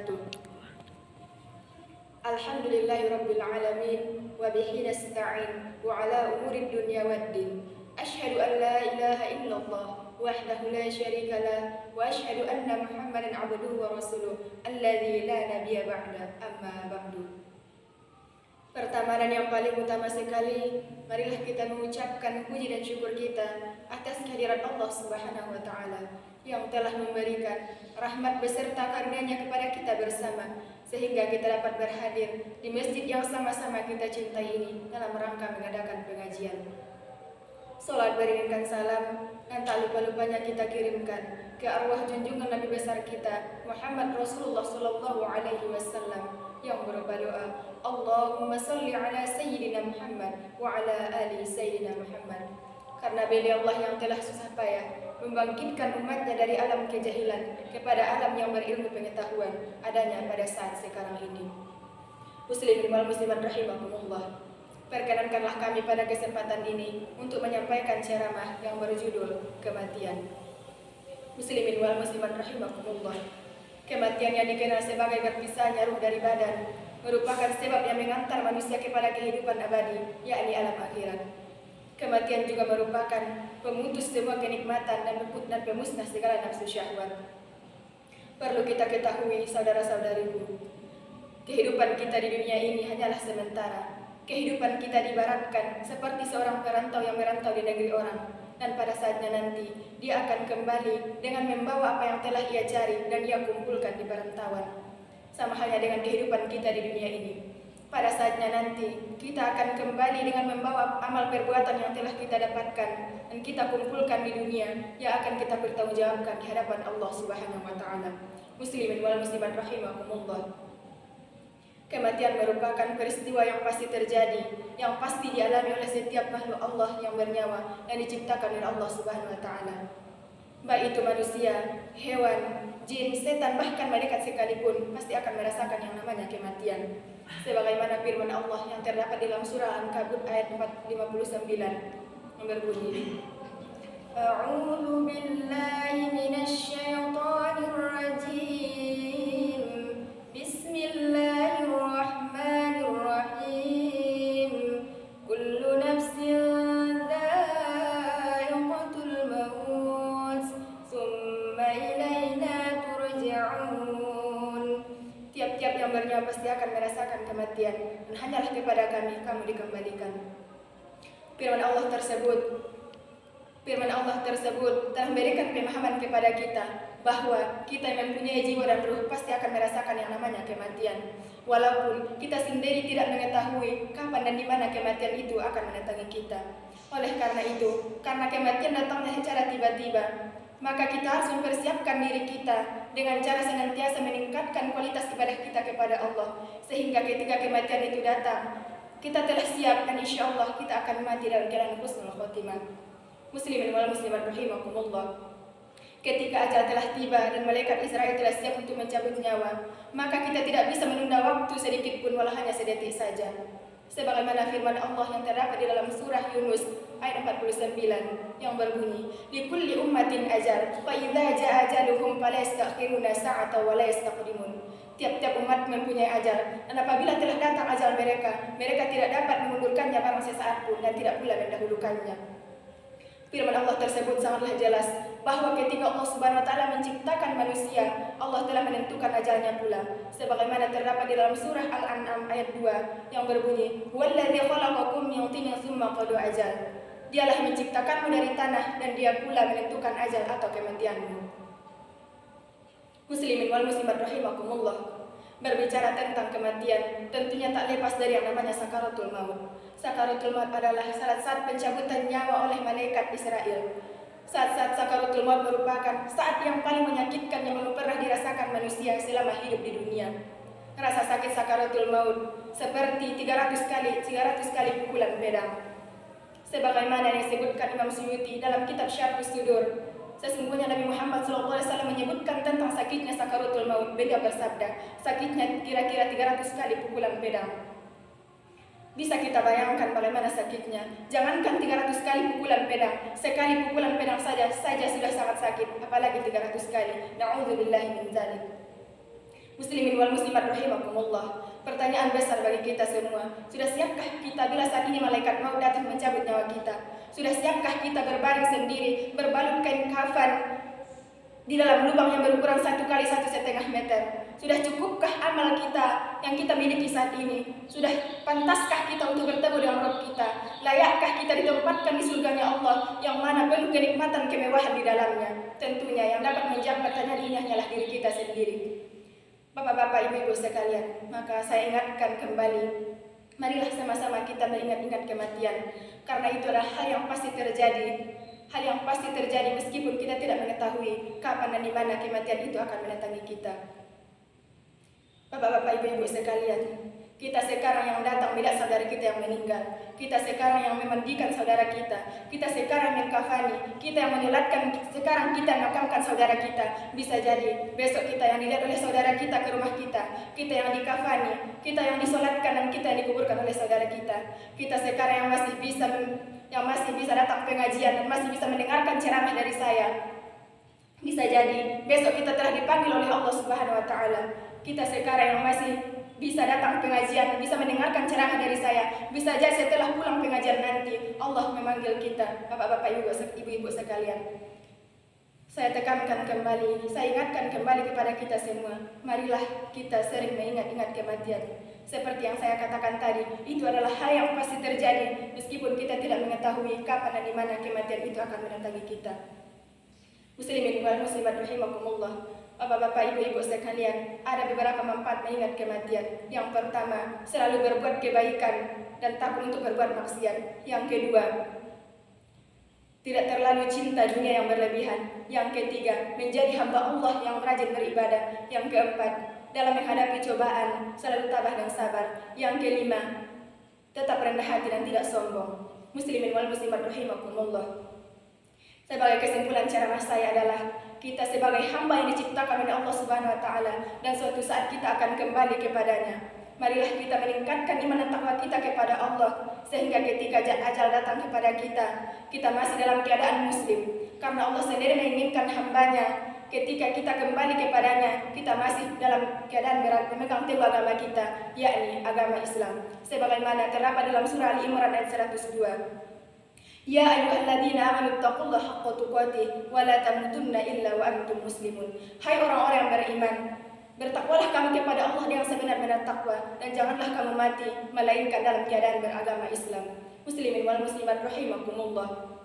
wabarakatuh. Alhamdulillahirabbil alamin wa bihi nasta'in wa ala umuri dunya waddin. Asyhadu an la ilaha illallah wahdahu la syarika lah wa asyhadu anna Muhammadan abduhu wa rasuluh alladzi la nabiyya ba'da, amma ba'du. Pertama dan yang paling utama sekali, marilah kita mengucapkan puji dan syukur kita atas kehadirat Allah Subhanahu wa taala yang telah memberikan rahmat beserta karunia-Nya kepada kita bersama, sehingga kita dapat berhadir di masjid yang sama-sama kita cintai ini dalam rangka mengadakan pengajian. Salat beriringkan salam dan tak lupa-lupanya kita kirimkan ke arwah junjungan Nabi besar kita Muhammad Rasulullah sallallahu alaihi wasallam yang berupa doa, Allahumma salli ala sayyidina Muhammad wa ala ali sayyidina Muhammad. Karena beliau Allah yang telah susah payah membangkitkan umatnya dari alam kejahilan kepada alam yang berilmu pengetahuan adanya pada saat sekarang ini. Muslimin wal muslimat rahimakumullah. Perkenankanlah kami pada kesempatan ini untuk menyampaikan ceramah yang berjudul Kematian. Muslimin wal muslimat rahimakumullah. Kematian yang dikenal sebagai berpisahnya ruh dari badan merupakan sebab yang mengantar manusia kepada kehidupan abadi, yakni alam akhirat. Kematian juga merupakan pemutus semua kenikmatan dan pemusnah segala nafsu syahwat. Perlu kita ketahui, saudara-saudariku, kehidupan kita di dunia ini hanyalah sementara. Kehidupan kita diibaratkan seperti seorang perantau yang merantau di negeri orang, dan pada saatnya nanti dia akan kembali dengan membawa apa yang telah ia cari dan ia kumpulkan di perantauan. Sama halnya dengan kehidupan kita di dunia ini. Pada saatnya nanti kita akan kembali dengan membawa amal perbuatan yang telah kita dapatkan dan kita kumpulkan di dunia yang akan kita bertanggungjawabkan di hadapan Allah Subhanahu wa taala. Muslimin wal muslimat rahimakumullah. Kematian merupakan peristiwa yang pasti terjadi, yang pasti dialami oleh setiap makhluk Allah yang bernyawa yang diciptakan oleh Allah Subhanahu wa taala. Baik itu manusia, hewan, jin, setan, bahkan malaikat sekalipun pasti akan merasakan yang namanya kematian. Sebagaimana firman Allah yang terdapat dalam surah Al-Ankabut ayat 459 yang berbunyi, A'udzu billahi minasy syaithanir rajim. Bismillahirrahmanirrahim. Kullu nafsin dha'iqatul maut, tsumma ilaina turja'un. Tiap-tiap yang bernyawa pasti akan merasakan kematian, dan hanyalah kepada kami kamu dikembalikan. Firman Allah tersebut telah memberikan pemahaman kepada kita bahwa kita yang mempunyai jiwa dan ruh pasti akan merasakan yang namanya kematian. Walaupun kita sendiri tidak mengetahui kapan dan di mana kematian itu akan mendatangi kita. Oleh karena itu, karena kematian datangnya secara tiba-tiba, maka kita harus mempersiapkan diri kita dengan cara senantiasa meningkatkan kualitas ibadah kita kepada Allah, sehingga ketika kematian itu datang, kita telah siap dan insya Allah kita akan mati dalam keadaan husnul khotimah. Muslimin wal muslimat rahimakumullah. Ketika ajal telah tiba dan malaikat Israel telah siap untuk mencabut nyawa, maka kita tidak bisa menunda waktu sedikit pun walau hanya sedetik saja. Sebagaimana firman Allah yang terdapat di dalam surah Yunus ayat 49 yang berbunyi, likulli ummatin ajal, fa idza jaa ajaluhum fala yastakhiruna sa'atan wa la yastaqdimun. Tiap-tiap umat mempunyai ajal, dan apabila telah datang ajal mereka, mereka tidak dapat mengundurkannya barang sesaat pun dan tidak pula mendahulukannya. Firman Allah tersebut sangatlah jelas bahwa ketika Allah Subhanahu wa taala menciptakan manusia, Allah telah menentukan ajalnya pula. Sebagaimana terdapat di dalam surah Al-An'am ayat 2 yang berbunyi, "Walladzi khalaqakum min tinin tsumma qada ajal." Dialah menciptakanmu dari tanah dan dia pula menentukan ajal atau kematianmu. Muslimin wal muslimat rahimakumullah. Berbicara tentang kematian, tentunya tak lepas dari yang namanya sakaratul maut. Sakaratul maut adalah saat-saat pencabutan nyawa oleh malaikat Israel. Saat-saat sakaratul maut merupakan saat yang paling menyakitkan yang belum pernah dirasakan manusia selama hidup di dunia. Rasa sakit sakaratul maut seperti 300 kali pukulan pedang. Sebagaimana yang disebutkan Imam Suyuti dalam kitab Syarhus Sudur, sesungguhnya Nabi Muhammad SAW menyebutkan tentang sakitnya sakaratul maut. Beliau bersabda, sakitnya kira-kira 300 kali pukulan pedang. Bisa kita bayangkan bagaimana sakitnya. Jangankan 300 kali pukulan pedang, sekali pukulan pedang saja sudah sangat sakit, apalagi 300 kali. Na'udzubillahi min dzalik. Muslimin wal muslimat rahimakumullah. Pertanyaan besar bagi kita semua. Sudah siapkah kita bila saat ini malaikat maut datang mencabut nyawa kita? Sudah siapkah kita berbaring sendiri, berbalut kain kafan di dalam lubang yang berukuran 1 kali 1,5 meter? Sudah cukupkah amal kita yang kita miliki saat ini? Sudah pantaskah kita untuk bertemu dengan Rabb kita? Layakkah kita ditempatkan di surganya Allah yang mana penuh kenikmatan kemewahan di dalamnya? Tentunya yang dapat menjawab pertanyaan ini hanyalah diri kita sendiri. Bapak-bapak, ibu-ibu sekalian, maka saya ingatkan kembali, marilah sama-sama kita mengingat-ingat kematian, karena itu adalah hal yang pasti terjadi. Hal yang pasti terjadi meskipun kita tidak mengetahui kapan dan di mana kematian itu akan mendatangi kita. Bapak-bapak, ibu-ibu sekalian, kita sekarang yang datang melihat saudara kita yang meninggal, kita sekarang yang memandikan saudara kita sekarang yang kafani, kita yang menyolatkan, sekarang kita yang makamkan saudara kita. Bisa jadi besok kita yang dilihat oleh saudara kita ke rumah kita yang dikafani, kita yang disolatkan dan kita yang dikuburkan oleh saudara kita. Kita sekarang yang masih bisa datang pengajian dan masih bisa mendengarkan ceramah dari saya. Bisa jadi besok kita telah dipanggil oleh Allah Subhanahu wa taala. Kita sekarang yang masih bisa datang pengajian, bisa mendengarkan ceramah dari saya. Bisa jadi setelah pulang pengajian nanti Allah memanggil kita. Bapak-bapak, ibu-ibu sekalian, saya tekankan kembali, saya ingatkan kembali kepada kita semua, marilah kita sering mengingat-ingat kematian. Seperti yang saya katakan tadi, itu adalah hal yang pasti terjadi meskipun kita tidak mengetahui kapan dan di mana kematian itu akan mendatangi kita. Muslimin wal muslimat rahimakumullah. Bapak-bapak, ibu-ibu sekalian, ada beberapa manfaat mengingat kematian. Yang pertama, selalu berbuat kebaikan dan takut untuk berbuat maksiat. Yang kedua, tidak terlalu cinta dunia yang berlebihan. Yang ketiga, menjadi hamba Allah yang rajin beribadah. Yang keempat, dalam menghadapi cobaan selalu tabah dan sabar. Yang kelima, tetap rendah hati dan tidak sombong. Muslimin wal muslimat rahimakumullah. Sebagai kesimpulan ceramah saya adalah kita sebagai hamba yang diciptakan oleh Allah Subhanahu wa taala dan suatu saat kita akan kembali kepadanya. Marilah kita meningkatkan iman dan takwa kita kepada Allah sehingga ketika ajal datang kepada kita masih dalam keadaan muslim. Karena Allah sendiri menginginkan hambanya ketika kita kembali kepadanya, kita masih dalam keadaan memegang teguh agama kita, yakni agama Islam. Sebagaimana terdapat dalam surah Ali Imran ayat 102. Ya ayyuhalladzina amanu taqullaha haqqa tuqatih wa la tamutunna illa wa antum muslimun. Hai orang-orang yang beriman, bertakwalah kamu kepada Allah dengan sebenar-benar takwa dan janganlah kamu mati melainkan dalam keadaan beragama Islam. Muslimin wal muslimat rahimakumullah.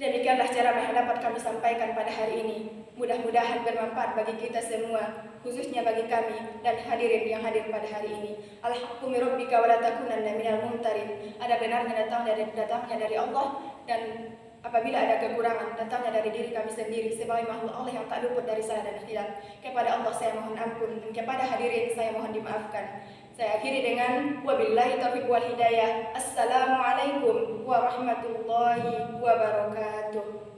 Demikianlah ceramah yang dapat kami sampaikan pada hari ini. Mudah-mudahan bermanfaat bagi kita semua, khususnya bagi kami dan hadirin yang hadir pada hari ini. Al-haqqu min rabbika wa la takunanna minal mumtarin. Ada benarnya datangnya dari Allah, dan apabila ada kekurangan datangnya dari diri kami sendiri sebagai makhluk Allah yang tak luput dari salah dan khilaf. Kepada Allah saya mohon ampun dan kepada hadirin saya mohon dimaafkan. Saya akhiri dengan wabillahi taufiq wal hidayah. Assalamualaikum warahmatullahi wabarakatuh.